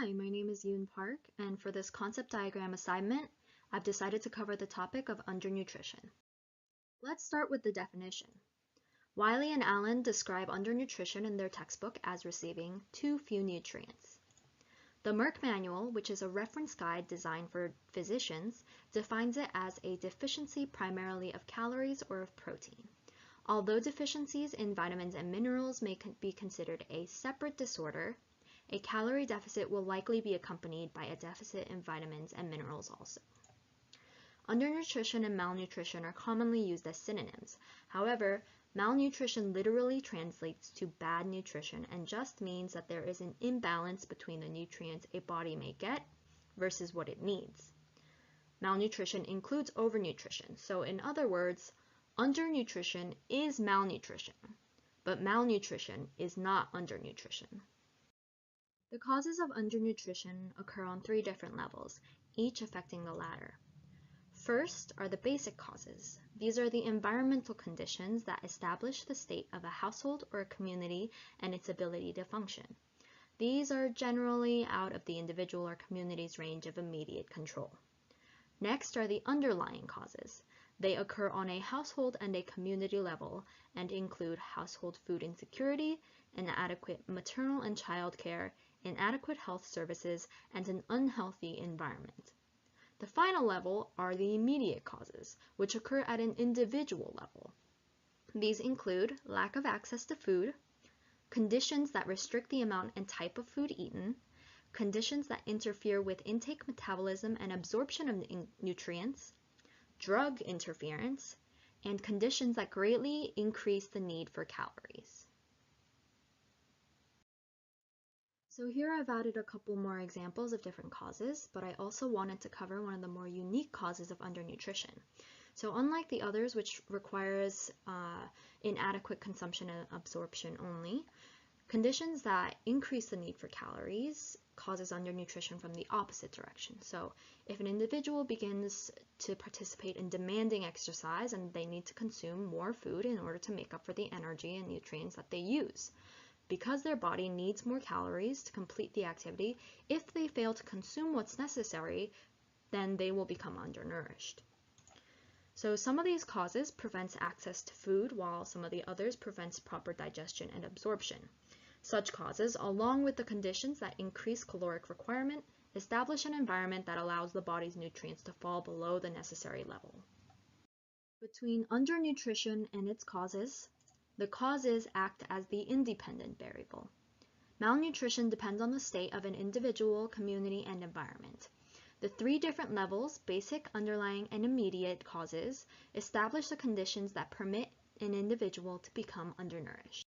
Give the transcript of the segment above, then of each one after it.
Hi, my name is Eun Park, and for this concept diagram assignment, I've decided to cover the topic of undernutrition. Let's start with the definition. Wiley and Allen describe undernutrition in their textbook as receiving too few nutrients. The Merck Manual, which is a reference guide designed for physicians, defines it as a deficiency primarily of calories or of protein. Although deficiencies in vitamins and minerals may be considered a separate disorder, a calorie deficit will likely be accompanied by a deficit in vitamins and minerals also. Undernutrition and malnutrition are commonly used as synonyms. However, malnutrition literally translates to bad nutrition and just means that there is an imbalance between the nutrients a body may get versus what it needs. Malnutrition includes overnutrition, so in other words, undernutrition is malnutrition, but malnutrition is not undernutrition. The causes of undernutrition occur on three different levels, each affecting the latter. First are the basic causes. These are the environmental conditions that establish the state of a household or a community and its ability to function. These are generally out of the individual or community's range of immediate control. Next are the underlying causes. They occur on a household and a community level and include household food insecurity, inadequate maternal and child care, inadequate health services, and an unhealthy environment. The final level are the immediate causes, which occur at an individual level. These include lack of access to food, conditions that restrict the amount and type of food eaten, conditions that interfere with intake, metabolism, and absorption of nutrients, drug interference, and conditions that greatly increase the need for calories. So here I've added a couple more examples of different causes, but I also wanted to cover one of the more unique causes of undernutrition. So unlike the others, which requires inadequate consumption and absorption only, conditions that increase the need for calories causes undernutrition from the opposite direction. So if an individual begins to participate in demanding exercise and they need to consume more food in order to make up for the energy and nutrients that they use, because their body needs more calories to complete the activity, if they fail to consume what's necessary, then they will become undernourished. So some of these causes prevents access to food, while some of the others prevents proper digestion and absorption. Such causes, along with the conditions that increase caloric requirement, establish an environment that allows the body's nutrients to fall below the necessary level. Between undernutrition and its causes, the causes act as the independent variable. Malnutrition depends on the state of an individual, community, and environment. The three different levels, basic, underlying, and immediate causes, establish the conditions that permit an individual to become undernourished.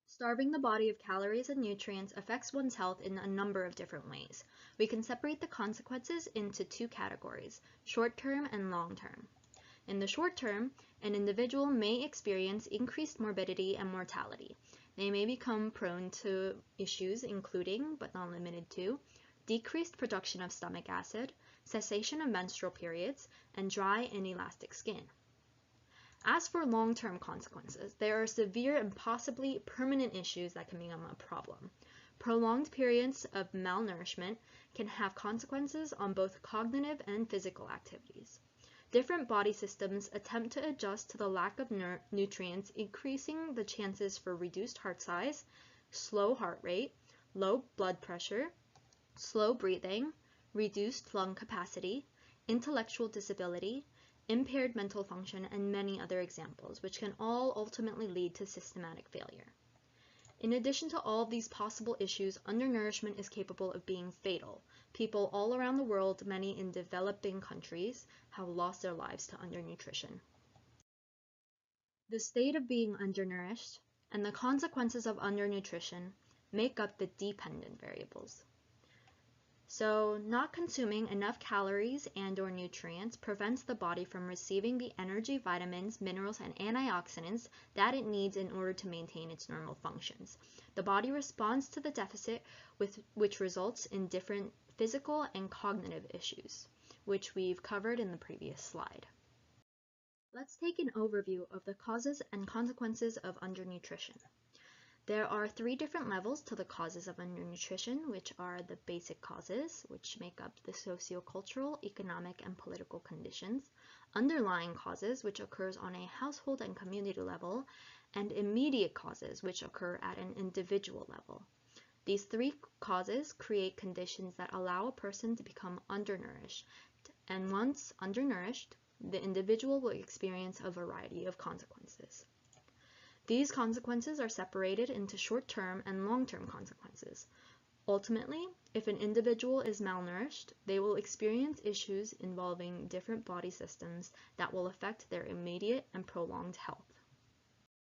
Starving the body of calories and nutrients affects one's health in a number of different ways. We can separate the consequences into two categories, short-term and long-term. In the short term, an individual may experience increased morbidity and mortality. They may become prone to issues including, but not limited to, decreased production of stomach acid, cessation of menstrual periods, and dry and elastic skin. As for long-term consequences, there are severe and possibly permanent issues that can become a problem. Prolonged periods of malnourishment can have consequences on both cognitive and physical activities. Different body systems attempt to adjust to the lack of nutrients, increasing the chances for reduced heart size, slow heart rate, low blood pressure, slow breathing, reduced lung capacity, intellectual disability, impaired mental function, and many other examples, which can all ultimately lead to systematic failure. In addition to all of these possible issues, undernourishment is capable of being fatal. People all around the world, many in developing countries, have lost their lives to undernutrition. The state of being undernourished and the consequences of undernutrition make up the dependent variables. So, not consuming enough calories and/or nutrients prevents the body from receiving the energy, vitamins, minerals, and antioxidants that it needs in order to maintain its normal functions. The body responds to the deficit, which results in different physical and cognitive issues, which we've covered in the previous slide. Let's take an overview of the causes and consequences of undernutrition. There are 3 different levels to the causes of undernutrition, which are the basic causes, which make up the sociocultural, economic, and political conditions, underlying causes, which occurs on a household and community level, and immediate causes, which occur at an individual level. These 3 causes create conditions that allow a person to become undernourished, and once undernourished, the individual will experience a variety of consequences. These consequences are separated into short-term and long-term consequences. Ultimately, if an individual is malnourished, they will experience issues involving different body systems that will affect their immediate and prolonged health.